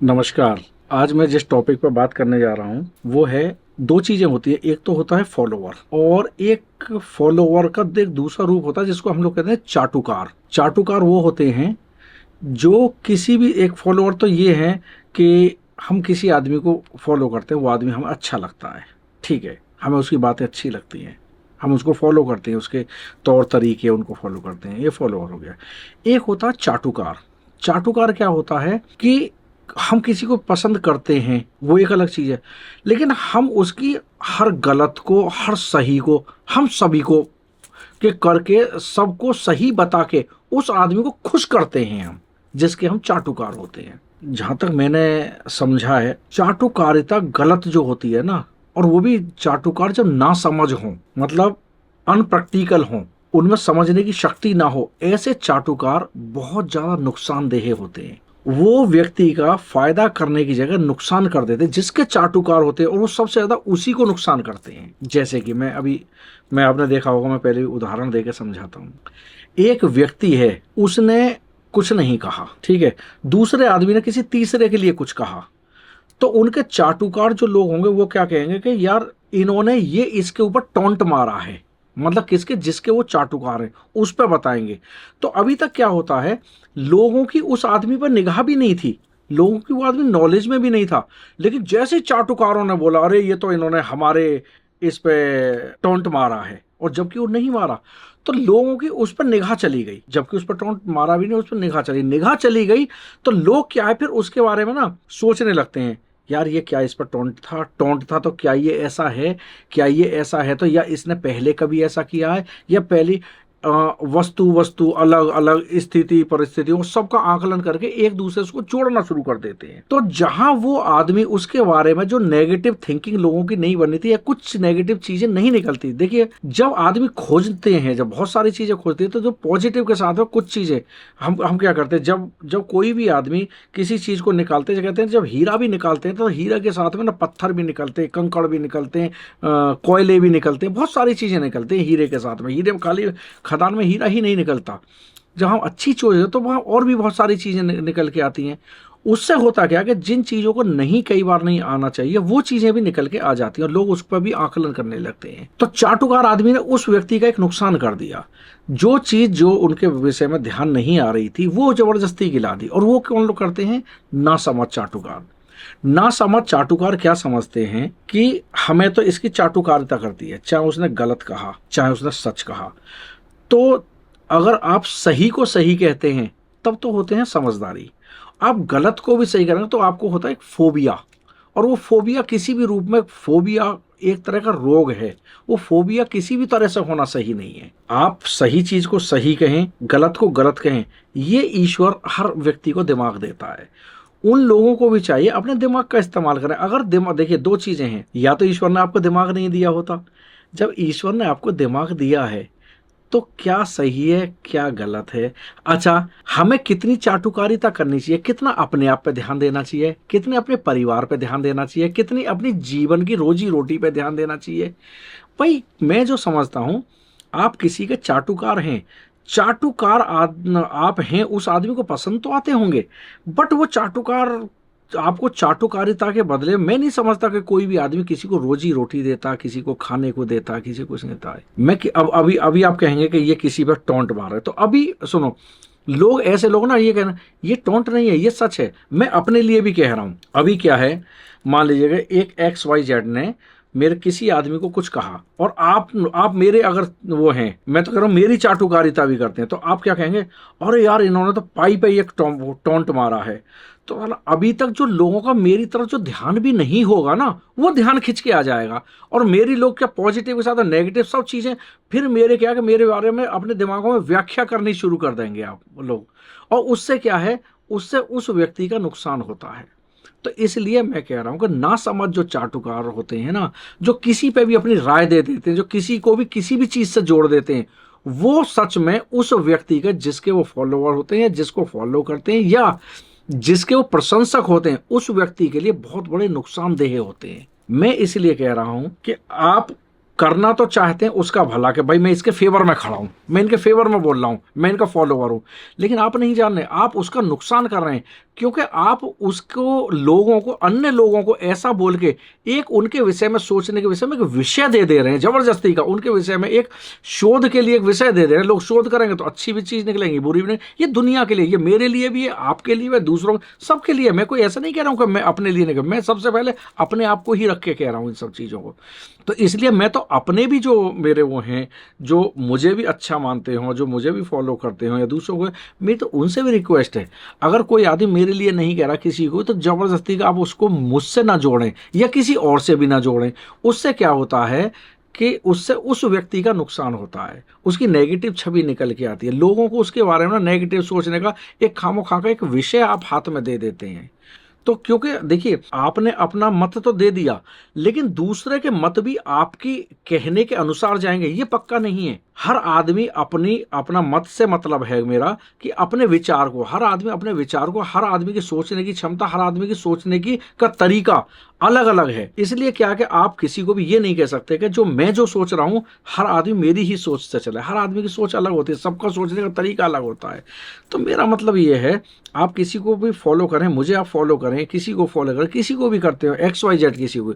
नमस्कार। आज मैं जिस टॉपिक पर बात करने जा रहा हूँ वो है, दो चीजें होती है। एक तो होता है फॉलोवर, और एक फॉलोवर का एक दूसरा रूप होता है जिसको हम लोग कहते हैं चाटुकार। चाटुकार वो होते हैं जो किसी भी एक फॉलोवर तो ये है कि हम किसी आदमी को फॉलो करते हैं, वो आदमी हमें अच्छा लगता है, ठीक है, हमें उसकी बातें अच्छी लगती हैं, हम उसको फॉलो करते हैं, उसके तौर तरीके उनको फॉलो करते हैं, ये फॉलोवर हो गया। एक होता है चाटुकार। चाटुकार क्या होता है कि हम किसी को पसंद करते हैं, वो एक अलग चीज़ है, लेकिन हम उसकी हर गलत को, हर सही को, हम सभी को के करके सबको सही बता के उस आदमी को खुश करते हैं हम, जिसके हम चाटुकार होते हैं। जहां तक मैंने समझा है, चाटुकारिता गलत जो होती है ना, और वो भी चाटुकार जब ना समझ हो, मतलब अनप्रैक्टिकल हो, उनमें समझने की शक्ति ना हो, ऐसे चाटुकार बहुत ज्यादा नुकसानदेह होते हैं। वो व्यक्ति का फायदा करने की जगह नुकसान कर देते हैं, जिसके चाटुकार होते हैं, और वो सबसे ज्यादा उसी को नुकसान करते हैं। जैसे कि मैं आपने देखा होगा, मैं पहले उदाहरण देकर समझाता हूँ। एक व्यक्ति है, उसने कुछ नहीं कहा, ठीक है, दूसरे आदमी ने किसी तीसरे के लिए कुछ कहा, तो उनके चाटुकार जो लोग होंगे वो क्या कहेंगे कि यार इन्होंने ये इसके ऊपर टोंट मारा है, मतलब किसके, जिसके वो चाटुकार हैं उस पर बताएंगे। तो अभी तक क्या होता है, लोगों की उस आदमी पर निगाह भी नहीं थी, लोगों की वो आदमी नॉलेज में भी नहीं था, लेकिन जैसे ही चाटुकारों ने बोला अरे ये तो इन्होंने हमारे इस पे टोंट मारा है, और जबकि वो नहीं मारा, तो लोगों की उस पर निगाह चली गई, जबकि उस पर टोंट मारा भी नहीं, उस पर निगाह चली गई। तो लोग क्या है, फिर उसके बारे में ना सोचने लगते हैं, यार ये क्या इस पर टोंट था तो क्या ये ऐसा है, क्या ये ऐसा है तो या इसने पहले कभी ऐसा किया है, या पहली वस्तु वस्तु अलग अलग स्थिति परिस्थितियों सबका आकलन करके एक दूसरे को जोड़ना शुरू कर देते हैं। तो जहां वो आदमी उसके बारे में जो नेगेटिव थिंकिंग लोगों की नहीं बनी थी, या कुछ नेगेटिव चीजें नहीं निकलती, देखिए जब आदमी खोजते हैं, जब बहुत सारी चीजें खोजते हैं, तो जो पॉजिटिव के साथ में कुछ चीजें हम क्या करते हैं, जब जब कोई भी आदमी किसी चीज को निकालते हैं, कहते हैं जब हीरा भी निकालते हैं तो हीरा के साथ में ना पत्थर भी निकलते हैं, कंकड़ भी निकलते हैं, कोयले भी निकलते हैं, बहुत सारी चीजें निकलते हैं हीरे के साथ में। हीरे में खाली खदान में हीरा ही नहीं निकलता, जहां अच्छी चीज है तो वहां और भी बहुत सारी चीजें निकल के आती हैं। उससे होता क्या कि जिन चीजों को नहीं, कई बार नहीं आना चाहिए, वो चीजें भी निकल के आ जाती हैं, और लोग उस पर भी आकलन करने लगते हैं। तो चाटुकार आदमी ने उस व्यक्ति का एक नुकसान कर दिया, जो चीज जो उनके विषय में ध्यान नहीं आ रही थी वो जबरदस्ती गिला दी। और वो कौन लोग करते हैं, ना समझ चाटुकार। ना समझ चाटुकार क्या समझते हैं कि हमें तो इसकी चाटुकारिता करती है, चाहे उसने गलत कहा चाहे उसने सच कहा। तो अगर आप सही को सही कहते हैं तब तो होते हैं समझदारी, आप गलत को भी सही करेंगे तो आपको होता है एक फोबिया। और वो फोबिया किसी भी रूप में, फोबिया एक तरह का रोग है, वो फोबिया किसी भी तरह से होना सही नहीं है। आप सही चीज को सही कहें, गलत को गलत कहें, ये ईश्वर हर व्यक्ति को दिमाग देता है। उन लोगों को भी चाहिए अपने दिमाग का इस्तेमाल करें। अगर दिमाग, देखिए दो चीजें हैं, या तो ईश्वर ने आपको दिमाग नहीं दिया होता, जब ईश्वर ने आपको दिमाग दिया है तो क्या सही है क्या गलत है। अच्छा, हमें कितनी चाटुकारिता करनी चाहिए, कितना अपने आप पे ध्यान देना चाहिए, कितने अपने परिवार पे ध्यान देना चाहिए, कितनी अपनी जीवन की रोजी रोटी पे ध्यान देना चाहिए। भाई मैं जो समझता हूं, आप किसी के चाटुकार हैं, आप हैं, उस आदमी को पसंद तो आते होंगे, बट वो चाटुकार आपको चाटुकारिता के बदले, मैं नहीं समझता कि कोई भी आदमी किसी को रोजी रोटी देता, किसी को खाने को देता, किसी को देता है। मैं कि अब अभी अभी आप कहेंगे कि ये किसी पर टोंट मार है, तो अभी सुनो, लोग ऐसे लोग ना ये कहना ये टोंट नहीं है, ये सच है। मैं अपने लिए भी कह रहा हूं। अभी क्या है, मान लीजिएगा एक XYZ ने मेरे किसी आदमी को कुछ कहा, और आप मेरे अगर वो हैं, मैं तो कह रहा हूं मेरी चाटुकारिता भी करते हैं, तो आप क्या कहेंगे, अरे यार इन्होंने तो पाई पे एक टोंट मारा है। तो अभी तक जो लोगों का मेरी तरफ जो ध्यान भी नहीं होगा ना, वो ध्यान खिंच के आ जाएगा, और मेरी लोग क्या पॉजिटिव के साथ नेगेटिव सब चीजें फिर मेरे क्या कि मेरे बारे में अपने दिमागों में व्याख्या करनी शुरू कर देंगे आप लोग। और उससे क्या है, उससे उस व्यक्ति का नुकसान होता है। तो इसलिए मैं कह रहा हूं कि ना समझ जो चाटुकार होते हैं ना, जो किसी पे भी अपनी राय दे देते हैं, जो किसी को भी किसी भी चीज से जोड़ देते हैं, वो सच में उस व्यक्ति के, जिसके वो फॉलोवर होते हैं, जिसको फॉलो करते हैं, या जिसके वो प्रशंसक होते हैं, उस व्यक्ति के लिए बहुत बड़े नुकसानदेह होते हैं। मैं इसलिए कह रहा हूं कि आप करना तो चाहते हैं उसका भला, कि भाई मैं इसके फेवर में खड़ा हूं, मैं इनके फेवर में बोल रहा हूं, मैं इनका फॉलोवर हूं, लेकिन आप नहीं जान रहे आप उसका नुकसान कर रहे हैं, क्योंकि आप उसको लोगों को, अन्य लोगों को ऐसा बोल के एक उनके विषय में सोचने के विषय में एक विषय दे रहे हैं जबरदस्ती का, उनके विषय में एक शोध के लिए एक विषय दे रहे हैं। लोग शोध करेंगे तो अच्छी भी चीज निकलेंगी, बुरी भी नहीं। ये दुनिया के लिए, ये मेरे लिए भी है, आपके लिए भी, दूसरों सबके लिए। मैं कोई ऐसा नहीं कह रहा हूं कि मैं अपने लिए नहीं कह, मैं सबसे पहले अपने आप को ही रख के कह रहा हूं इन सब चीजों को। तो इसलिए मैं तो अपने भी जो मेरे वो हैं, जो मुझे भी अच्छा मानते हो, जो मुझे भी फॉलो करते हो, या दूसरों को, मेरी तो उनसे भी रिक्वेस्ट है, अगर कोई आदमी मेरे लिए नहीं कह रहा किसी को, तो जबरदस्ती का आप उसको मुझसे ना जोड़ें या किसी और से भी ना जोड़ें। उससे क्या होता है कि उससे उस व्यक्ति का नुकसान होता है, उसकी नेगेटिव छवि निकल के आती है, लोगों को उसके बारे में नेगेटिव सोचने का एक खामोखा का एक विषय आप हाथ में दे देते हैं। तो क्योंकि देखिए, आपने अपना मत तो दे दिया, लेकिन दूसरे के मत भी आपकी कहने के अनुसार जाएंगे ये पक्का नहीं है। हर आदमी अपना मत से मतलब है मेरा कि अपने विचार को, हर आदमी अपने विचार को, हर आदमी की सोचने की क्षमता, हर आदमी की सोचने की का तरीका अलग अलग है। इसलिए क्या कि आप किसी को भी ये नहीं कह सकते कि जो सोच रहा हूं हर आदमी मेरी ही सोच से चले। हर आदमी की सोच अलग होती है, सबका सोचने का तरीका अलग होता है। तो मेरा मतलब ये है, आप किसी को भी फॉलो करें, मुझे आप फॉलो करें, किसी को फॉलो करें, किसी को भी करते हो XYZ किसी को,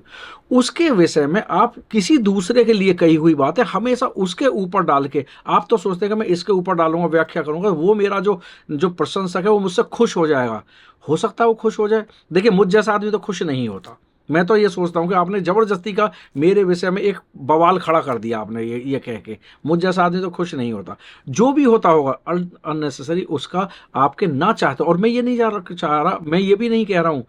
उसके विषय में आप किसी दूसरे के लिए कही हुई बात है हमेशा उसके ऊपर डाल के आप तो सोचते हैं कि मैं इसके ऊपर डालूंगा, व्याख्या करूंगा, वो मेरा जो जो प्रशंसक है वो मुझसे खुश हो जाएगा। हो सकता है वो खुश हो जाए। देखिए, मुझ जैसा आदमी तो खुश नहीं होता। मैं तो ये सोचता हूँ कि आपने जबरदस्ती का मेरे विषय में एक बवाल खड़ा कर दिया आपने, ये कह के। मुझ जैसा आदमी तो खुश नहीं होता। जो भी होता होगा अननेसेसरी, उसका आपके ना चाहते, और मैं ये नहीं चाह रहा, मैं ये भी नहीं कह रहा हूँ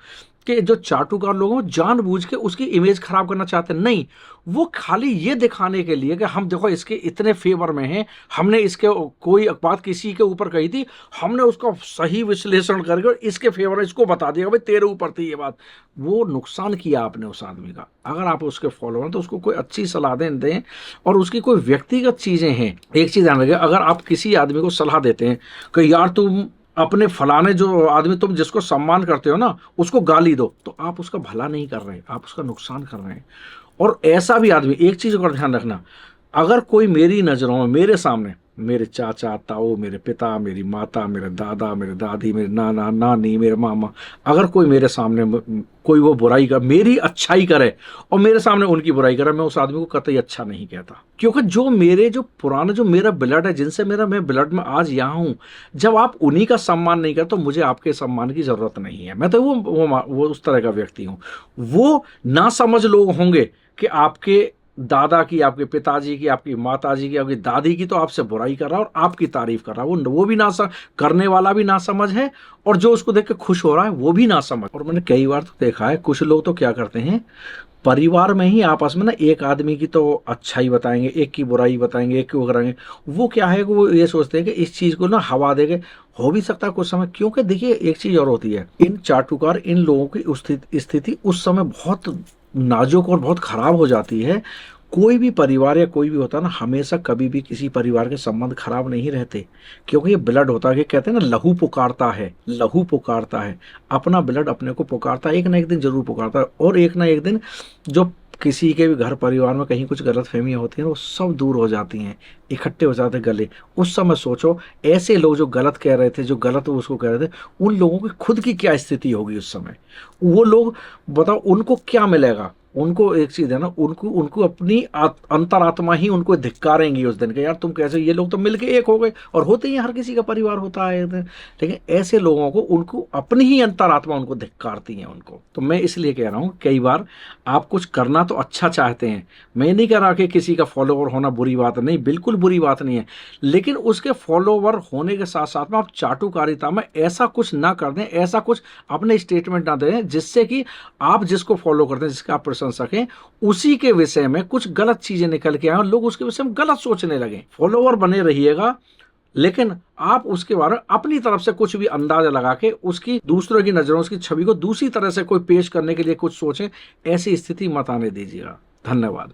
कि जो चाटुकार लोग हैं जानबूझ के उसकी इमेज खराब करना चाहते हैं, नहीं। वो खाली ये दिखाने के लिए कि हम देखो इसके इतने फेवर में हैं, हमने इसके कोई बात किसी के ऊपर कही थी, हमने उसका सही विश्लेषण करके इसके फेवर में इसको बता दिया भाई तेरे ऊपर थी ये बात। वो नुकसान किया आपने उस आदमी का। अगर आप उसके फॉलोअर तो उसको कोई अच्छी सलाह दें, और उसकी कोई व्यक्तिगत चीजें हैं। एक चीज ध्यान रखिए, अगर आप किसी आदमी को सलाह देते हैं कि यार तुम अपने फलाने जो आदमी तुम जिसको सम्मान करते हो ना उसको गाली दो, तो आप उसका भला नहीं कर रहे हैं, आप उसका नुकसान कर रहे हैं। और ऐसा भी आदमी, एक चीज का ध्यान रखना, अगर कोई मेरी नजरों में, मेरे सामने, मेरे चाचा ताऊ, मेरे पिता, मेरी माता, मेरे दादा, मेरे दादी, मेरे नाना नानी, मेरे मामा, अगर कोई मेरे सामने कोई वो बुराई कर, मेरी अच्छाई करे और मेरे सामने उनकी बुराई करे, मैं उस आदमी को कतई अच्छा नहीं कहता। क्योंकि जो पुराना जो मेरा ब्लड है, जिनसे मैं ब्लड में आज यहाँ हूँ, जब आप उन्हीं का सम्मान नहीं करते तो मुझे आपके सम्मान की जरूरत नहीं है। मैं तो वो उस तरह का व्यक्ति हूँ। वो ना समझ लोग होंगे कि आपके दादा की, आपके पिताजी की, आपकी माताजी की, आपकी दादी की तो आपसे बुराई कर रहा है और आपकी तारीफ कर रहा है, वो भी करने वाला भी ना समझ है, और जो उसको देख के खुश हो रहा है वो भी ना समझ। और मैंने कई बार तो देखा है, कुछ लोग तो क्या करते हैं, परिवार में ही आपस में ना एक आदमी की तो अच्छाई बताएंगे, एक की बुराई बताएंगे, एक की वो कराएंगे। वो क्या है कि वो ये सोचते हैं कि इस चीज को ना हवा देंगे। हो भी सकता है कुछ समय, क्योंकि देखिए एक चीज और होती है, इन चाटुकार, इन लोगों की स्थिति उस समय बहुत नाजुक और बहुत खराब हो जाती है। कोई भी परिवार या कोई भी होता है ना, हमेशा कभी भी किसी परिवार के संबंध खराब नहीं रहते, क्योंकि ये ब्लड होता है। कहते हैं ना, लहू पुकारता है, लहू पुकारता है, अपना ब्लड अपने को पुकारता है, एक ना एक दिन जरूर पुकारता है। और एक ना एक दिन जो किसी के भी घर परिवार में कहीं कुछ गलत फहमियाँ होती हैं वो सब दूर हो जाती हैं, इकट्ठे हो जाते गले। उस समय सोचो, ऐसे लोग जो गलत कह रहे थे, जो गलत उसको कह रहे थे, उन लोगों की खुद की क्या स्थिति होगी उस समय। वो लोग बताओ उनको क्या मिलेगा। उनको एक चीज है ना, उनको अपनी अंतरात्मा ही उनको धिक्कारेंगी उस दिन के, यार तुम कैसे, ये लोग तो मिलके एक हो गए। और होते ही हर किसी का परिवार होता है, लेकिन ऐसे लोगों को उनको अपनी ही अंतरात्मा उनको धिक्कारती है उनको। तो मैं इसलिए कह रहा हूँ, कई बार आप कुछ करना तो अच्छा चाहते हैं, मैं नहीं कह रहा कि किसी का फॉलोवर होना बुरी बात नहीं, बिल्कुल बुरी बात नहीं है, लेकिन उसके फॉलोवर होने के साथ साथ में आप चाटुकारिता में ऐसा कुछ ना कर दें, ऐसा कुछ अपने स्टेटमेंट ना दें जिससे कि आप जिसको फॉलो करते हैं, जिसका आप सकें, उसी के विषय में कुछ गलत चीजें निकल के आए और लोग उसके विषय में गलत सोचने लगे। फॉलोवर बने रहिएगा, लेकिन आप उसके बारे में अपनी तरफ से कुछ भी अंदाजा लगा के उसकी दूसरों की नजरों, उसकी छवि को दूसरी तरह से कोई पेश करने के लिए कुछ सोचें, ऐसी स्थिति मत आने दीजिएगा। धन्यवाद।